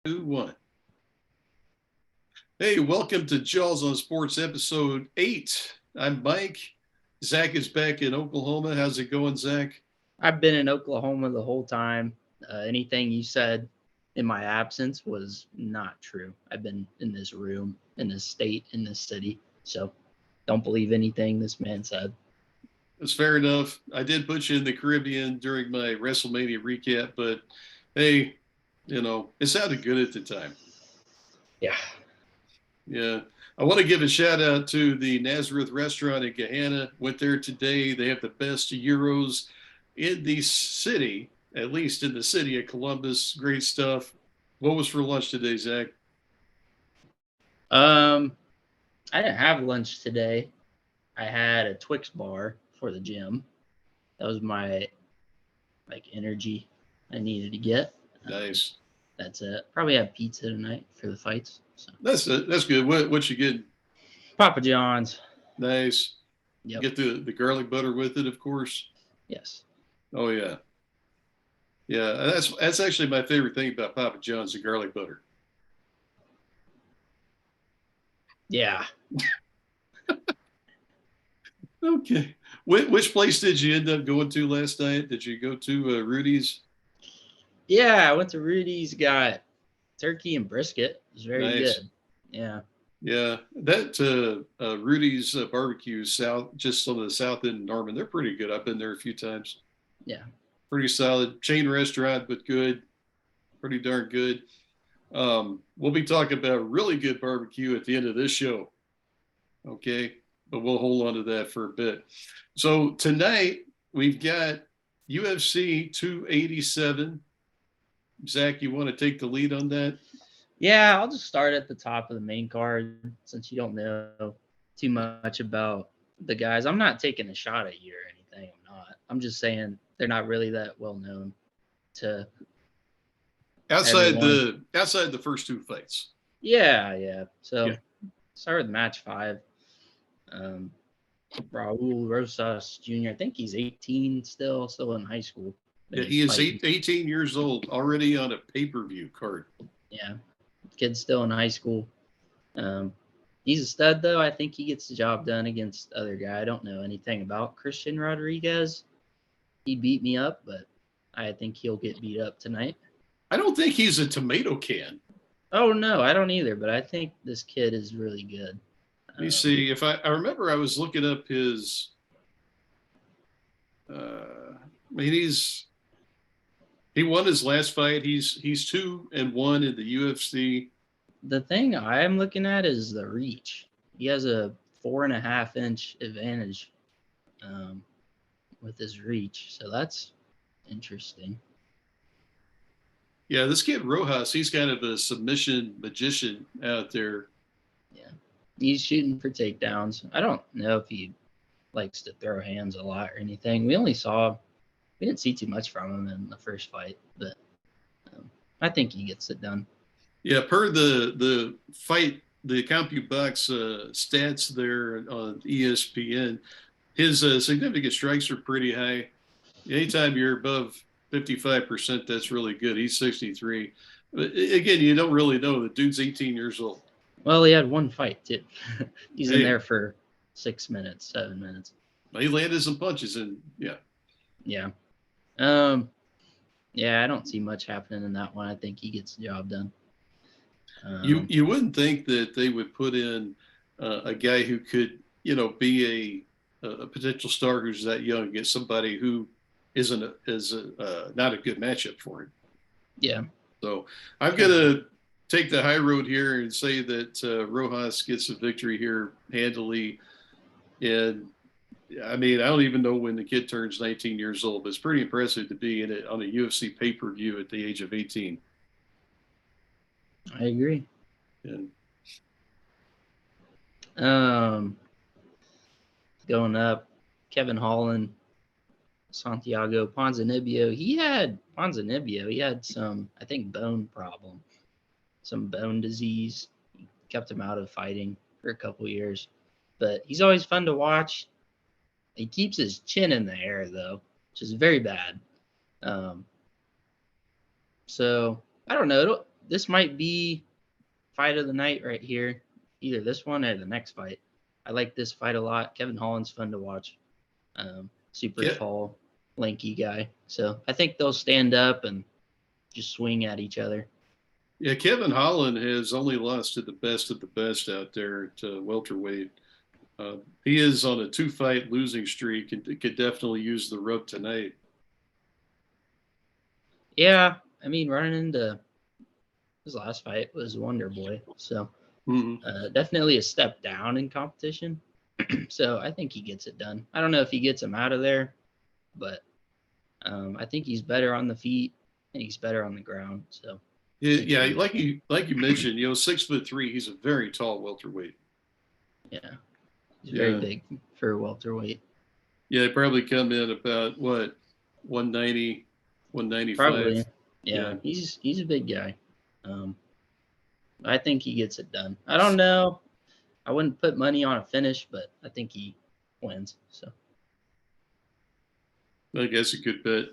Two, one. Hey, welcome to Jaws on Sports episode 8. I'm Mike. Zach is back in Oklahoma. How's it going, Zach? I've been in Oklahoma the whole time. Anything you said in my absence was not true. I've been in this room, in this state, in this city. So don't believe anything this man said. That's fair enough. I did put you in the Caribbean during my WrestleMania recap, but hey, it sounded good at the time. Yeah. Yeah. I want to give a shout out to the Nazareth restaurant in Gahanna. Went there today. They have the best gyros in the city, at least in the city of Columbus. Great stuff. What was for lunch today, Zach? Um, I didn't have lunch today. I had a Twix bar for the gym. That was my energy I needed to get. Nice. That's it. Probably have pizza tonight for the fights. So That's good. What you get? Papa John's. Nice. Yep. Get the garlic butter with it, of course. Yes. Oh yeah, yeah. That's actually my favorite thing about Papa John's, the garlic butter. Yeah. Okay. Which place did you end up going to last night? Did you go to Rudy's? Yeah, I went to Rudy's, got turkey and brisket. It was very Nice. good. Yeah. Yeah, that Rudy's barbecue south, just on the south end of Norman. They're pretty good. I've been there a few times. Yeah. Pretty solid chain restaurant, but good. Pretty darn good. We'll be talking about really good barbecue at the end of this show. Okay, but we'll hold on to that for a bit. So tonight we've got UFC 287. Zach, you want to take the lead on that? Yeah, I'll just start at the top of the main card since you don't know too much about the guys. I'm not taking a shot at you or anything. I'm not. I'm just saying they're not really that well known to Outside everyone. the first two fights. Yeah. Yeah. So start with match 5. Um, Raul Rosas Jr. I think he's 18 still in high school. Yeah, He's he is fighting. 18 years old, already on a pay-per-view card. Yeah, kid's still in high school. Um, he's a stud, though. I think he gets the job done against the other guy. I don't know anything about Christian Rodriguez. He beat me up, but I think he'll get beat up tonight. I don't think he's a tomato can. Oh, no, I don't either, but I think this kid is really good. Let me see if I remember. I was looking up his. I mean, he won his last fight. He's 2-1 in the UFC. The thing I'm looking at is the reach. He has a 4.5-inch advantage with his reach, so that's interesting. Yeah, this kid Rojas, he's kind of a submission magician out there. Yeah, he's shooting for takedowns. I don't know if he likes to throw hands a lot or anything. We didn't see too much from him in the first fight, but I think he gets it done. Yeah, per the fight, the CompuBox stats there on ESPN, his significant strikes are pretty high. Anytime you're above 55%, that's really good. He's 63. But again, you don't really know. The dude's 18 years old. Well, he had one fight too. He's in Hey, there for 6 minutes, 7 minutes. he landed some punches, and yeah. Yeah. Um. Yeah, I don't see much happening in that one. I think he gets the job done. You wouldn't think that they would put in a guy who could be a potential star who's that young against somebody who not a good matchup for him. Yeah. So I'm gonna take the high road here and say that Rojas gets a victory here handily. And I mean, I don't even know when the kid turns 19 years old, but it's pretty impressive to be in it on a UFC pay-per-view at the age of 18. I agree. And Um. Going up, Kevin Holland, Santiago Ponzinibbio. He had some, I think, bone problem, some bone disease. Kept him out of fighting for a couple years. But he's always fun to watch. He keeps his chin in the air, though, which is very bad. Um, so, I don't know. this might be fight of the night right here. Either this one or the next fight. I like this fight a lot. Kevin Holland's fun to watch. Super Yeah, tall, lanky guy. So I think they'll stand up and just swing at each other. yeah. Kevin Holland has only lost to the best of the best out there at welterweight. He is on a 2-fight losing streak and could definitely use the rub tonight. Yeah, I mean, running into his last fight was Wonder Boy. So Mm-hmm. definitely a step down in competition. So I think he gets it done. I don't know if he gets him out of there, but I think he's better on the feet and he's better on the ground. So Yeah, like you mentioned, 6'3", he's a very tall welterweight. yeah, he's very Yeah, big for a welterweight. yeah, they probably come in about what 190, 195. Probably, yeah. Yeah, He's a big guy. Um, I think he gets it done. I don't know. I wouldn't put money on a finish, but I think he wins. So, I guess a good bet.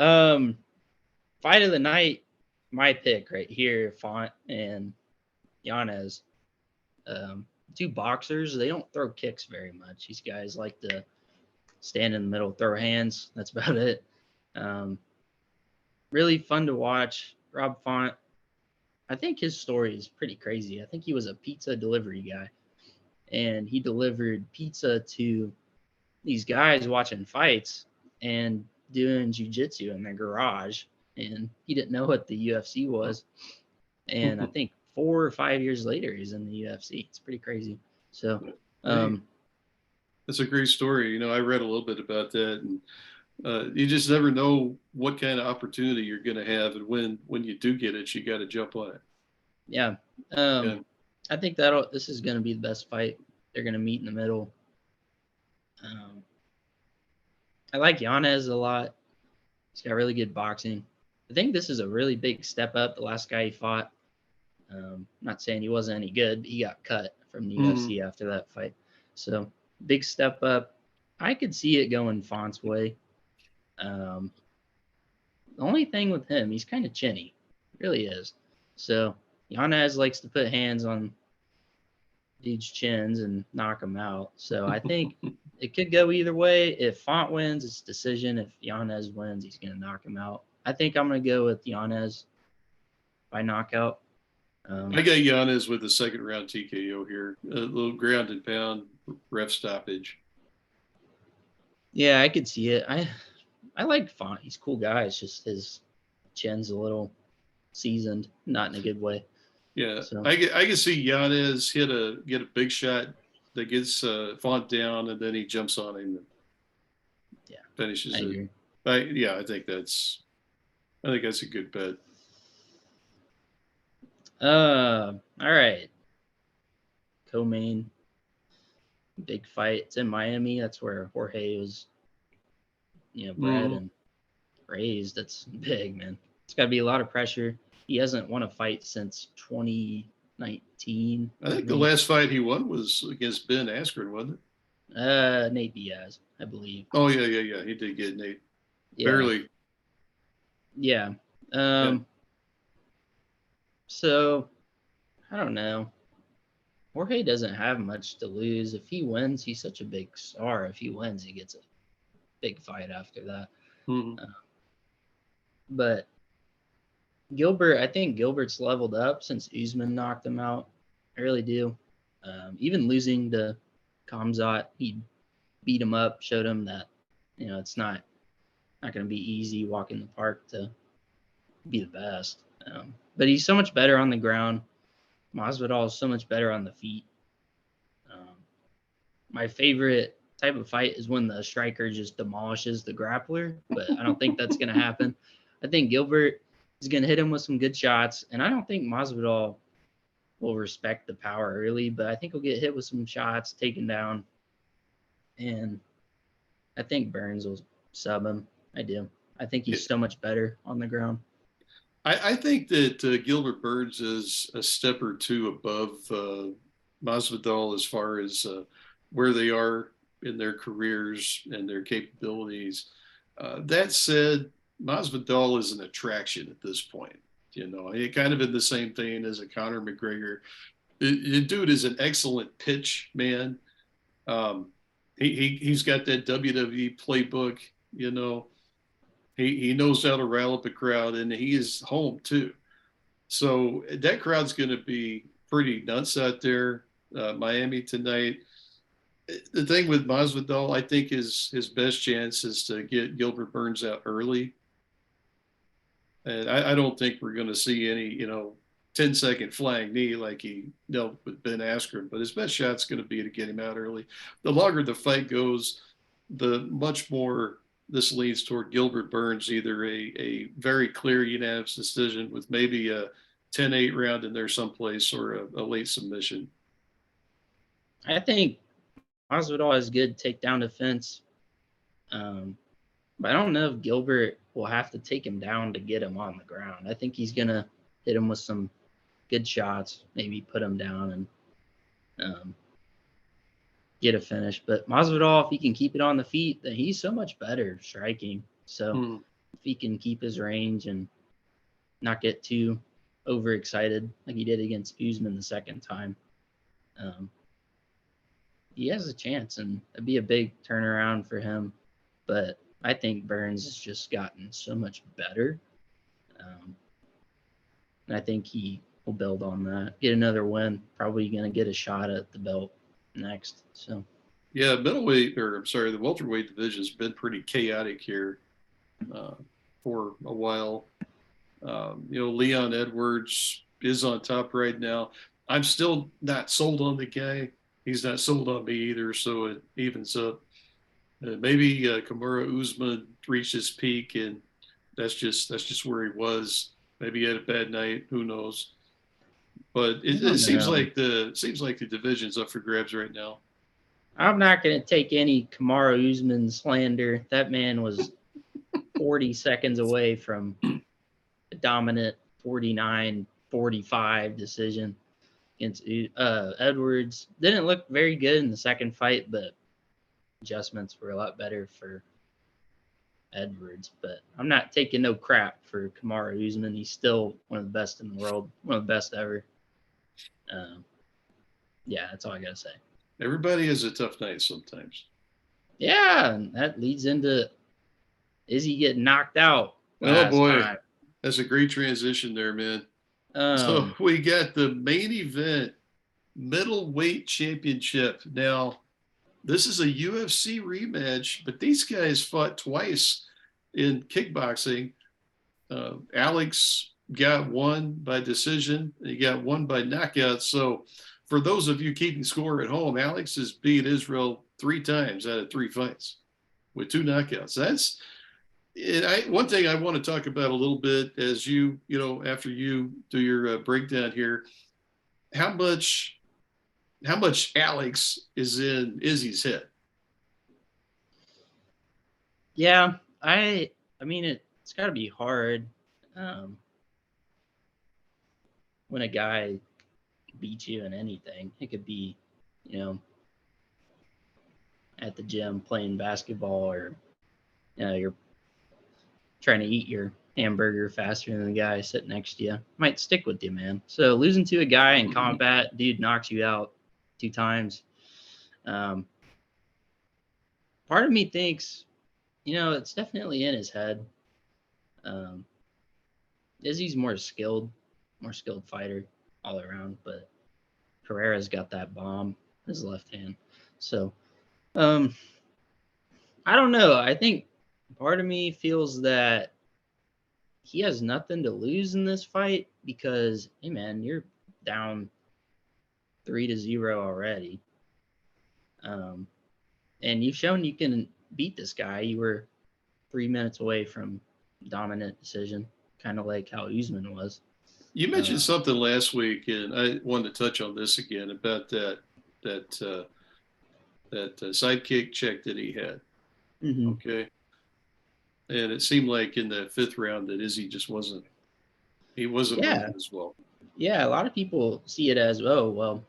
um, fight of the night, my pick right here, Font and Yanez. Um, Two boxers. They don't throw kicks very much. These guys like to stand in the middle, throw hands. That's about it. Um, really fun to watch. Rob Font. I think his story is pretty crazy. I think he was a pizza delivery guy, and he delivered pizza to these guys watching fights and doing jujitsu in their garage. And he didn't know what the UFC was. And I think 4 or 5 years later, he's in the UFC. It's pretty crazy. So, Hey, um, that's a great story. I read a little bit about that, and you just never know what kind of opportunity you're going to have, and when you do get it, you got to jump on it. yeah, Yeah. I think this is going to be the best fight. They're going to meet in the middle. Um, I like Yanez a lot. He's got really good boxing. I think this is a really big step up. The last guy he fought, not saying he wasn't any good, but he got cut from the Mm-hmm. UFC after that fight. So big step up. I could see it going Font's way. Um, the only thing with him, he's kind of chinny, really is. So Yanez likes to put hands on dudes' chins and knock them out. So I think it could go either way. If Font wins, it's decision. If Yanez wins, he's going to knock him out. I think I'm going to go with Yanez by knockout. I got Giannis with a second round TKO here, a little ground and pound ref stoppage. Yeah, I could see it. I like Font. He's a cool guy. It's just his chin's a little seasoned, not in a good way. Yeah, So I can see Giannis get a big shot that gets Font down, and then he jumps on him and yeah, I finishes it. agree. Yeah, I think that's a good bet. All right. Co-main, big fight. It's in Miami. That's where Jorge was, bred Mm-hmm. and raised. That's big, man. It's got to be a lot of pressure. He hasn't won a fight since 2019, I I think the think. last fight he won was against Ben Askren, wasn't it? Nate Diaz, I believe. Oh yeah. He did get Nate Yeah, barely. yeah. Yeah. So I don't know. Jorge doesn't have much to lose. If he wins, he's such a big star. If he wins, he gets a big fight after that. Mm-hmm. Uh, but Gilbert, I think Gilbert's leveled up since Usman knocked him out. I really do. Even losing to Kamzat, he beat him up, showed him that it's not going to be easy walking the park to be the best. But he's so much better on the ground. Masvidal is so much better on the feet. Um, my favorite type of fight is when the striker just demolishes the grappler, but I don't think that's going to happen. I think Gilbert is going to hit him with some good shots, and I don't think Masvidal will respect the power early, but I think he'll get hit with some shots, taken down, and I think Burns will sub him. I do. I think he's so much better on the ground. I think that Gilbert Burns is a step or two above Masvidal as far as where they are in their careers and their capabilities. That said, Masvidal is an attraction at this point. He kind of in the same thing as a Conor McGregor. The dude is an excellent pitch man. Um, he's got that WWE playbook. He knows how to rile up a crowd, and he is home too. So that crowd's going to be pretty nuts out there. Miami tonight. The thing with Masvidal, I think his best chance is to get Gilbert Burns out early. And I don't think we're going to see any, 10-second flying knee like he dealt with Ben Askren. But his best shot's going to be to get him out early. The longer the fight goes, the much more this leads toward Gilbert Burns, either a very clear unanimous decision with maybe a 10-8 round in there someplace or a late submission. I think Masvidal has good takedown defense. But I don't know if Gilbert will have to take him down to get him on the ground. I think he's going to hit him with some good shots, maybe put him down and get a finish. But Masvidal, if he can keep it on the feet, then he's so much better striking. So if he can keep his range and not get too overexcited like he did against Usman the second time, he has a chance, and it'd be a big turnaround for him. But I think Burns has just gotten so much better. And I think he will build on that, get another win, probably going to get a shot at the belt next. So, yeah, the welterweight division's been pretty chaotic here for a while. Leon Edwards is on top right now. I'm still not sold on the guy. He's not sold on me either, so it evens up. Maybe Kamaru Usman reached his peak, and that's just where he was. Maybe he had a bad night. Who knows? But it seems like the division's up for grabs right now. I'm not going to take any Kamaru Usman slander. That man was 40 seconds away from a dominant 49-45 decision against Edwards. Didn't look very good in the second fight, but adjustments were a lot better for Edwards. But I'm not taking no crap for Kamaru Usman. He's still one of the best in the world, one of the best ever. Yeah, that's all I got to say. Everybody has a tough night sometimes. Yeah, and that leads into Izzy getting knocked out. Oh, boy. Time. That's a great transition there, man. So we got the main event, middleweight championship. Now, this is a UFC rematch, but these guys fought twice in kickboxing. Alex got one by decision. He got one by knockout. So for those of you keeping score at home, Alex has beat Israel 3 times out of 3 fights with 2 knockouts. That's one thing I want to talk about a little bit as after you do your breakdown here. How much Alex is in Izzy's head? Yeah, I mean it's got to be hard when a guy beats you in anything. It could be, at the gym playing basketball, or you're trying to eat your hamburger faster than the guy sitting next to you. Might stick with you, man. So losing to a guy in combat, dude knocks you out 2 times. Part of me thinks, it's definitely in his head. Izzy's more skilled fighter all around, but Pereira's got that bomb in his left hand. So, I don't know. I think part of me feels that he has nothing to lose in this fight because, hey, man, you're down 3-0 already. And you've shown you can beat this guy. You were 3 minutes away from dominant decision, kind of like how Usman was. You mentioned something last week, and I wanted to touch on this again about that sidekick check that he had. Mm-hmm. Okay. And it seemed like in the 5th round that Izzy just wasn't moving as well. Yeah, a lot of people see it as, oh, well,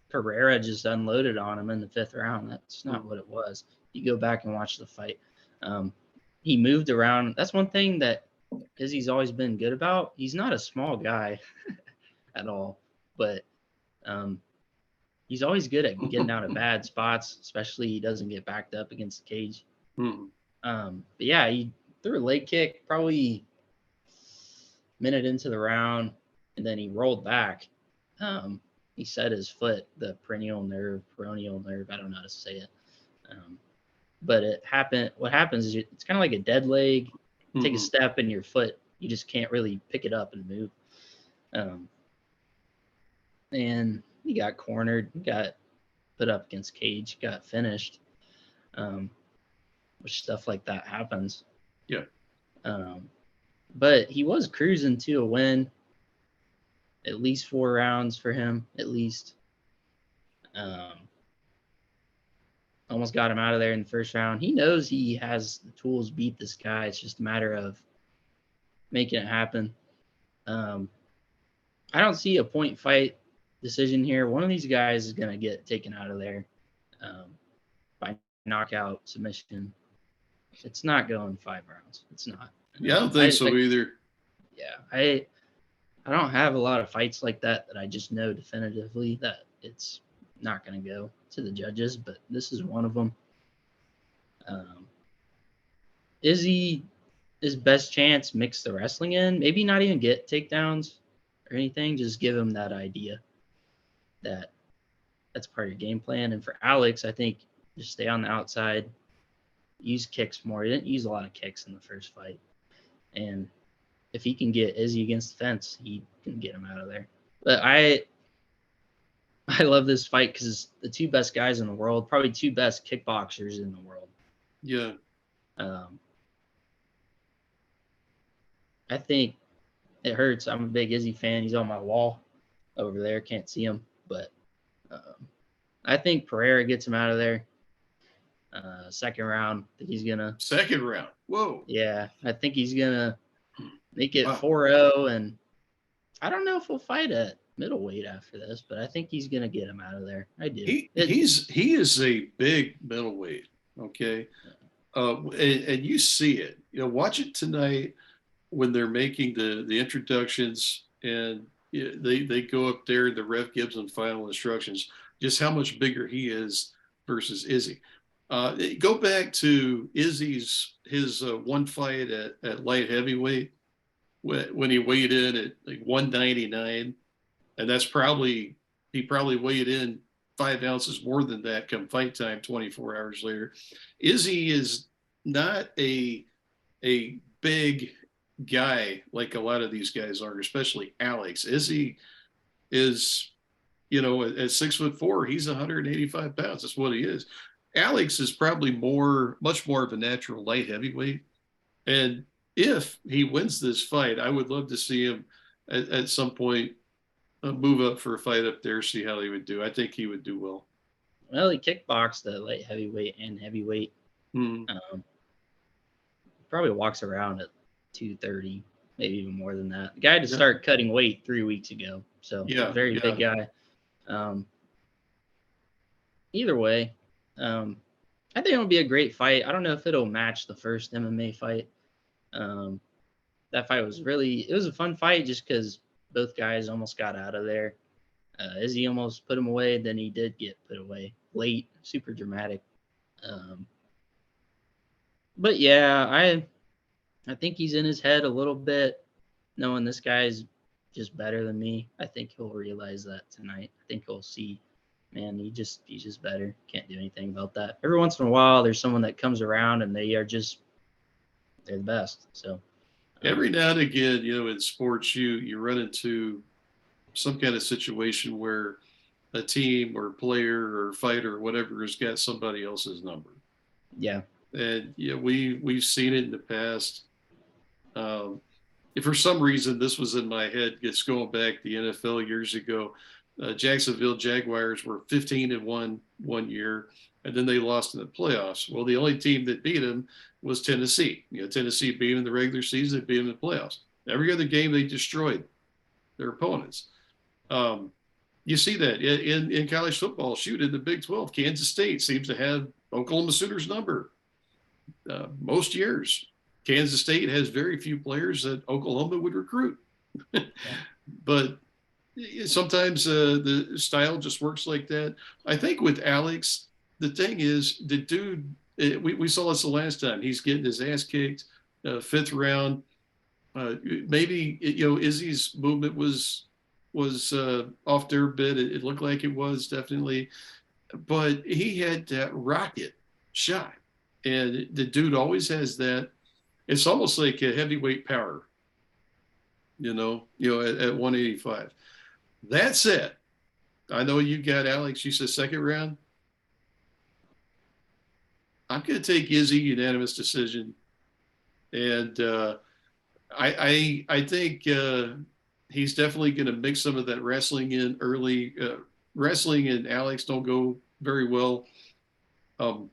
Pereira just unloaded on him in the 5th round. That's not what it was. You go back and watch the fight. He moved around. That's one thing that Izzy's always been good about. He's not a small guy at all, but um, he's always good at getting out of bad spots, especially he doesn't get backed up against the cage. Hmm. But yeah, he threw a leg kick probably minute into the round, and then he rolled back. He set his foot, the peroneal nerve. I don't know how to say it. But it happened. What happens is it's kind of like a dead leg. Take a step, and your foot, you just can't really pick it up and move. And he got cornered, got put up against cage, got finished. Which stuff like that happens. Yeah. But he was cruising to a win. At least 4 rounds for him, at least. Almost got him out of there in the first round. He knows he has the tools to beat this guy. It's just a matter of making it happen. I don't see a point fight decision here. One of these guys is going to get taken out of there by knockout submission. It's not going 5 rounds. It's not. Yeah, I don't think so either. Yeah, I don't have a lot of fights like that I just know definitively that it's not going to go to the judges, but this is one of them. Izzy, his best chance, mix the wrestling in, maybe not even get takedowns or anything, just give him that idea that that's part of your game plan. And for Alex, I think just stay on the outside, use kicks more. He didn't use a lot of kicks in the first fight. And if he can get Izzy against the fence, he can get him out of there. But I love this fight because it's the 2 best guys in the world, probably 2 best kickboxers in the world. Yeah. I think it hurts. I'm a big Izzy fan. He's on my wall over there. Can't see him. But I think Pereira gets him out of there. Second round, I think he's going to. Second round. Whoa. Yeah, I think he's going to make it 4-0. And I don't know if he'll fight at middleweight after this, but I think he's going to get him out of there. I do. He is a big middleweight. Okay. And you see it. Watch it tonight when they're making the introductions and they go up there in the Rev Gibson final instructions, just how much bigger he is versus Izzy. Go back to his one fight at light heavyweight when he weighed in at like 199, and he probably weighed in 5 ounces more than that come fight time 24 hours later. Izzy is not a big guy like a lot of these guys are, especially Alex. Izzy is, at 6'4", he's 185 pounds. That's what he is. Alex is probably much more of a natural light heavyweight. And if he wins this fight, I would love to see him at some point move up for a fight up there, see how he would do. I think he would do well. Well, he kickboxed at light heavyweight and heavyweight. Probably walks around at 230, maybe even more than that. The guy had to start cutting weight 3 weeks ago. So very big guy. Either way, I think it'll be a great fight. I don't know if it'll match the first MMA fight. That fight was it was a fun fight just because both guys almost got out of there. Izzy almost put him away, then he did get put away late, super dramatic. But yeah, I think he's in his head a little bit, knowing this guy's just better than me. I think he'll realize that tonight. I think he'll see, man, he's just better. Can't do anything about that. Every once in a while, there's someone that comes around and they're the best. So every now and again, in sports, you run into some kind of situation where a team or player or fighter or whatever has got somebody else's number. Yeah. And we've seen it in the past. If for some reason this was in my head, it's going back to the NFL years ago. Jacksonville Jaguars were 15-1 one year, and then they lost in the playoffs. Well, the only team that beat them was Tennessee. Tennessee beat them in the regular season, they beat them in the playoffs. Every other game they destroyed their opponents. You see that in college football. Shoot, in the Big 12, Kansas State seems to have Oklahoma Sooners' number most years. Kansas State has very few players that Oklahoma would recruit. Yeah. But sometimes the style just works like that. I think with Alex, the thing is, the dude, we saw this the last time. He's getting his ass kicked, 5th round. Maybe Izzy's movement was off there a bit. It looked like it was definitely, but he had that rocket shot, and the dude always has that. It's almost like a heavyweight power, at 185. That said, I know you got Alex. You said 2nd round. I'm going to take Izzy unanimous decision, and I think he's definitely going to mix some of that wrestling in early. Wrestling and Alex don't go very well. For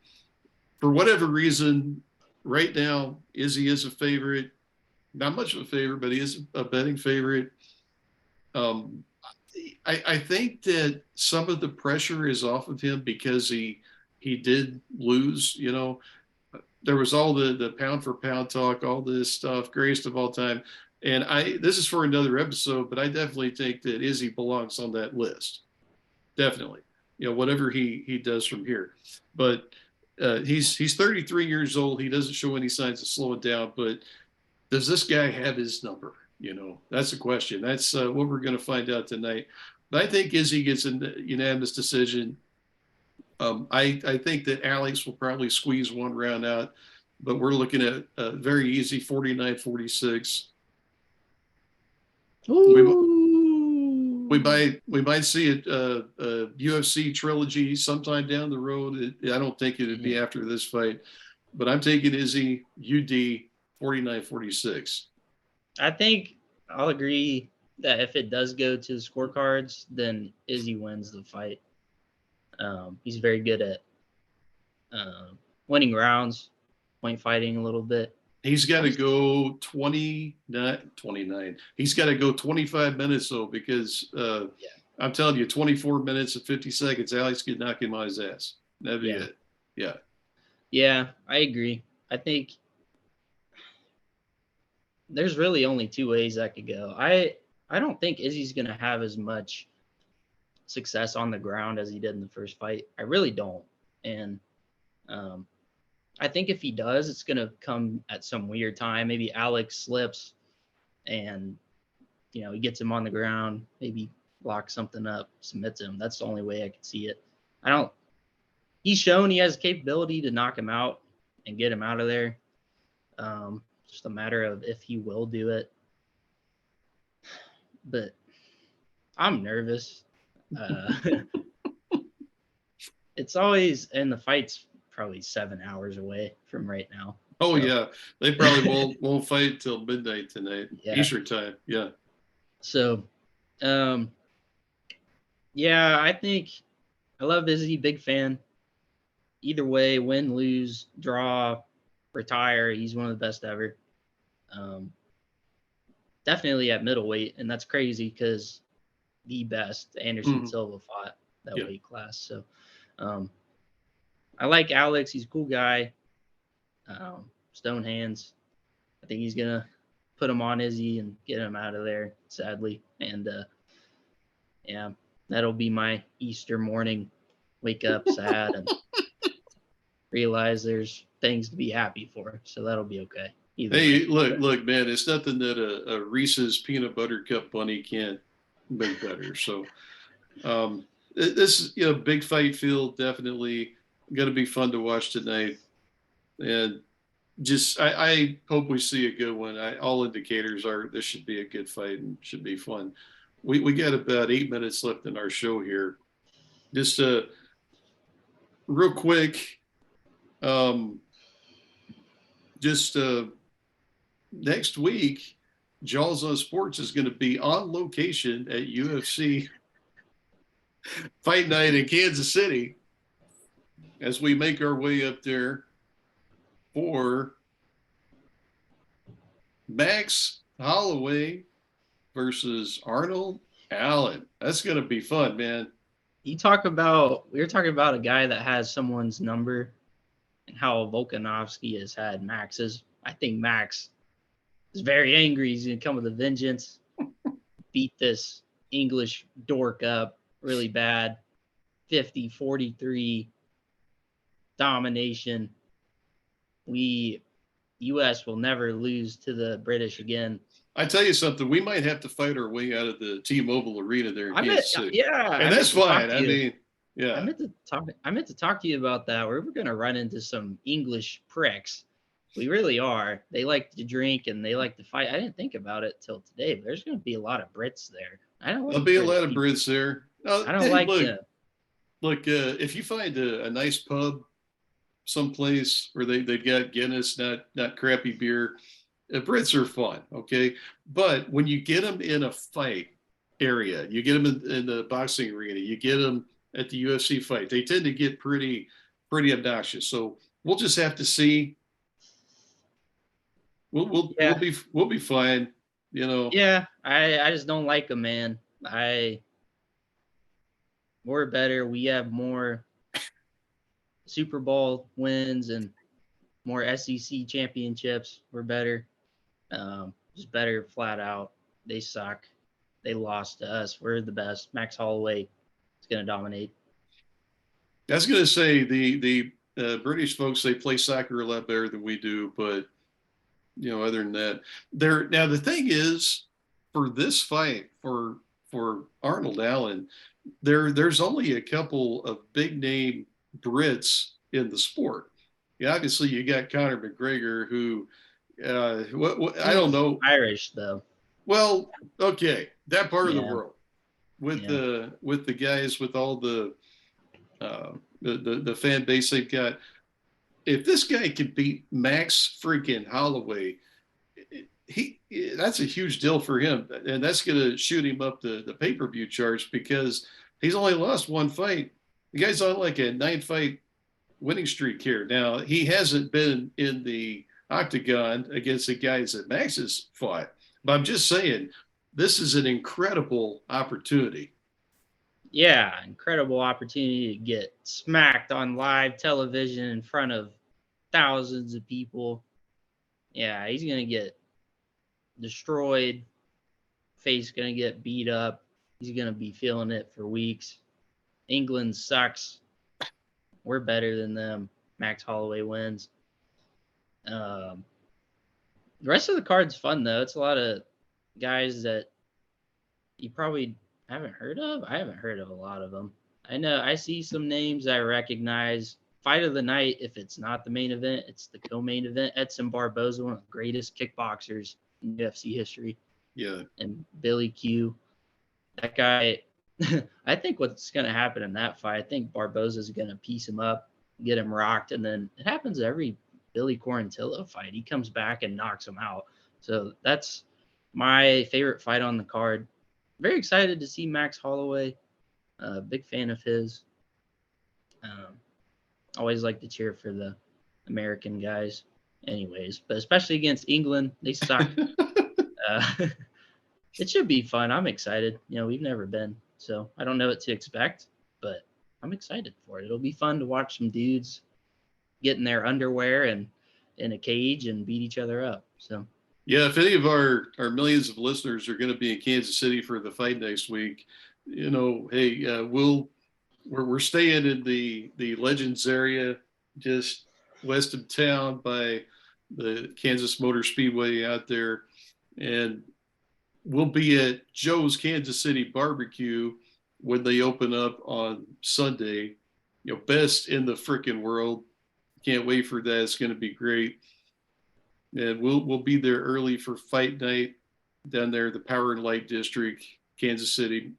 whatever reason, right now Izzy is a favorite. Not much of a favorite, but he is a betting favorite. Um, I think that some of the pressure is off of him because he did lose. There was all the pound for pound talk, all this stuff, greatest of all time. And this is for another episode, but I definitely think that Izzy belongs on that list. Definitely. Whatever he does from here. But he's 33 years old. He doesn't show any signs of slowing down, but does this guy have his number? That's the question. That's what we're going to find out tonight. But I think Izzy gets a unanimous decision. I think that Alex will probably squeeze one round out, but we're looking at a very easy 49-46. We might see a UFC trilogy sometime down the road. I don't think it'd be after this fight, but I'm taking Izzy UD 49-46. I think I'll agree that if it does go to the scorecards, then Izzy wins the fight. He's very good at winning rounds, point fighting a little bit. He's got to go 29. He's got to go 25 minutes though, because I'm telling you, 24 minutes and 50 seconds, Alex could knock him on his ass. That'd be it. Yeah. Yeah, I agree. I think there's really only two ways that could go. I don't think Izzy's going to have as much success on the ground as he did in the first fight. I really don't. And I think if he does, it's going to come at some weird time. Maybe Alex slips and, he gets him on the ground, maybe locks something up, submits him. That's the only way I could see it. He's shown he has capability to knock him out and get him out of there. Just a matter of if he will do it. But I'm nervous. It's always, and the fight's probably 7 hours away from right now. Oh, so. Yeah. They probably won't fight till midnight tonight. Yeah. Eastern time. Yeah. So, I think I love Izzy, big fan. Either way, win, lose, draw, retire, he's one of the best ever. Definitely at middleweight, and that's crazy because the best Anderson Silva fought that weight class. So I like Alex. He's a cool guy. Stone hands. I think he's gonna put him on Izzy and get him out of there, sadly. And that'll be my Easter morning. Wake up sad and realize there's things to be happy for. So that'll be okay. Hey, look, man, it's nothing that a Reese's peanut butter cup bunny can't make better. So this big fight field, definitely going to be fun to watch tonight. And just I hope we see a good one. All indicators are this should be a good fight and should be fun. We got about 8 minutes left in our show here. Just real quick, next week, Jaws on Sports is going to be on location at UFC Fight Night in Kansas City as we make our way up there for Max Holloway versus Arnold Allen. That's going to be fun, man. We were talking about a guy that has someone's number and how Volkanovski has had Max's. I think Max is very angry. He's going to come with a vengeance, beat this English dork up really bad. 50-43 domination. U.S. will never lose to the British again. I tell you something, we might have to fight our way out of the T-Mobile Arena there in Kansas City. Yeah, and that's fine. I mean, yeah. I meant to talk to you about that. We're going to run into some English pricks. We really are. They like to drink and they like to fight. I didn't think about it till today, but there's going to be a lot of Brits there. There'll be a lot of Brits there. I don't like them. Look, if you find a nice pub someplace where they've got Guinness, not crappy beer, Brits are fun, okay? But when you get them in a fight area, you get them in the boxing arena, you get them at the UFC fight, they tend to get pretty obnoxious. So we'll just have to see. We'll be fine, you know. Yeah, I just don't like them, man. We're better. We have more Super Bowl wins and more SEC championships. We're better. Just better flat out. They suck. They lost to us. We're the best. Max Holloway is going to dominate. I was going to say the British folks, they play soccer a lot better than we do, but other than that, now the thing is, for this fight for Arnold Allen, there's only a couple of big name Brits in the sport. Yeah, obviously you got Conor McGregor, who I don't know, Irish though. Well, okay, that part of the world with the guys with all the fan base they've got. If this guy can beat Max freaking Holloway, that's a huge deal for him, and that's going to shoot him up the pay-per-view charts because he's only lost one fight. The guy's on like a 9-fight winning streak here. Now, he hasn't been in the octagon against the guys that Max has fought, but I'm just saying this is an incredible opportunity. Yeah, incredible opportunity to get smacked on live television in front of thousands of people. Yeah, he's going to get destroyed. Face going to get beat up. He's going to be feeling it for weeks. England sucks. We're better than them. Max Holloway wins. The rest of the card's fun, though. It's a lot of guys that you probably haven't heard of. I haven't heard of a lot of them. I know I see some names I recognize. Fight of the night, if it's not the main event, it's the co-main event. Edson Barboza, one of the greatest kickboxers in UFC history. Yeah. And Billy Q. That guy, I think what's going to happen in that fight, I think Barboza is going to piece him up, get him rocked, and then it happens every Billy Quarantillo fight. He comes back and knocks him out. So that's my favorite fight on the card. Very excited to see Max Holloway. Big fan of his. Always like to cheer for the American guys anyways, but especially against England, they suck. It should be fun. I'm excited. We've never been, so I don't know what to expect, but I'm excited for it. It'll be fun to watch some dudes get in their underwear and in a cage and beat each other up. So yeah, if any of our millions of listeners are going to be in Kansas City for the fight next week, hey, we're staying in the Legends area, just west of town by the Kansas Motor Speedway out there, and we'll be at Joe's Kansas City Barbecue when they open up on Sunday. Best in the freaking world. Can't wait for that. It's going to be great. And we'll be there early for fight night down there, the Power and Light District, Kansas City.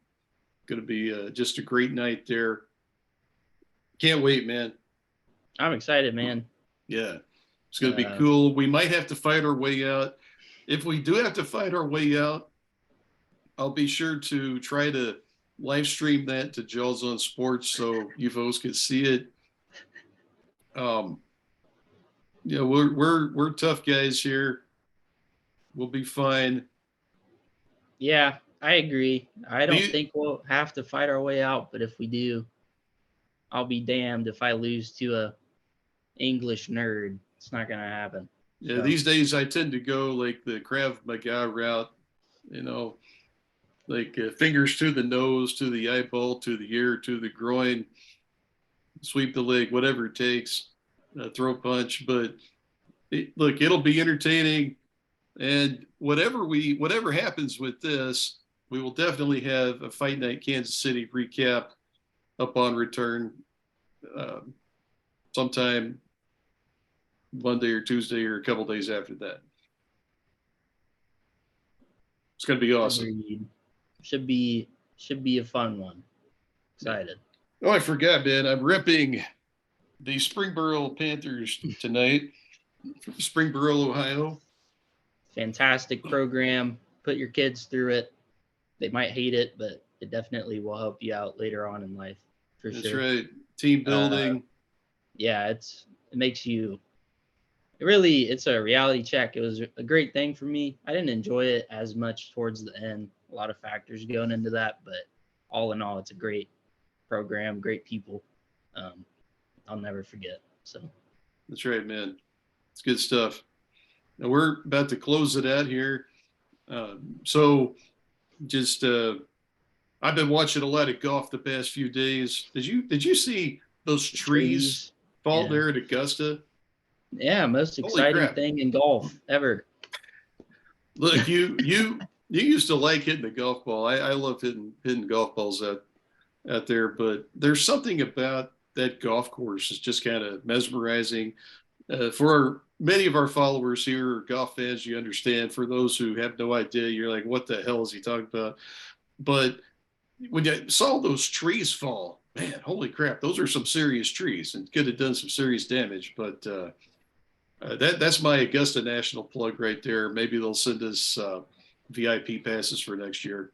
Going to be just a great night there. Can't wait, man. I'm excited, man. Yeah, it's going to be cool. We might have to fight our way out. If we do have to fight our way out, I'll be sure to try to live stream that to Jaws on Sports so you folks can see it. We're tough guys here. We'll be fine. Yeah, I agree. I don't think we'll have to fight our way out, but if we do, I'll be damned if I lose to a English nerd. It's not gonna happen. Yeah, So these days I tend to go like the Krav Maga route, you know, like fingers to the nose, to the eyeball, to the ear, to the groin, sweep the leg, whatever it takes, throw punch. But look, it'll be entertaining, and whatever happens with this, we will definitely have a Fight Night Kansas City recap upon return, um, sometime Monday or Tuesday or a couple days after that. It's going to be awesome. agreed. Should be a fun one. Excited. Oh, I forgot, man. I'm ripping the Springboro Panthers tonight from Springboro, Ohio. Fantastic program. Put your kids through it. They might hate it, but it definitely will help you out later on in life for That's sure. right. Team building. Yeah, it makes you it's a reality check. It was a great thing for me. I didn't enjoy it as much towards the end. A lot of factors going into that, but all in all, it's a great program, great people. I'll never forget. So That's right, man. It's good stuff. Now we're about to close it out here. So just I've been watching a lot of golf the past few days. Did you see those trees fall yeah. there at Augusta? Yeah, most Holy exciting crap. thing in golf ever. Look, you used to like hitting the golf ball. I love hitting golf balls out there, but there's something about that golf course is just kind of mesmerizing. For many of our followers here, golf fans, you understand. For those who have no idea, you're like, what the hell is he talking about? But when you saw those trees fall, man, holy crap, those are some serious trees and could have done some serious damage. But that's my Augusta National plug right there. Maybe they'll send us VIP passes for next year.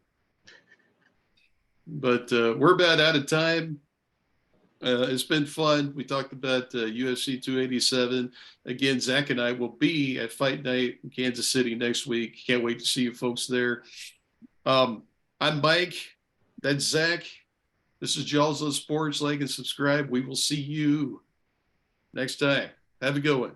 But we're about out of time. It's been fun. We talked about UFC 287. Again, Zach and I will be at Fight Night in Kansas City next week. Can't wait to see you folks there. I'm Mike. That's Zach. This is Jaws of Sports. Like and subscribe. We will see you next time. Have a good one.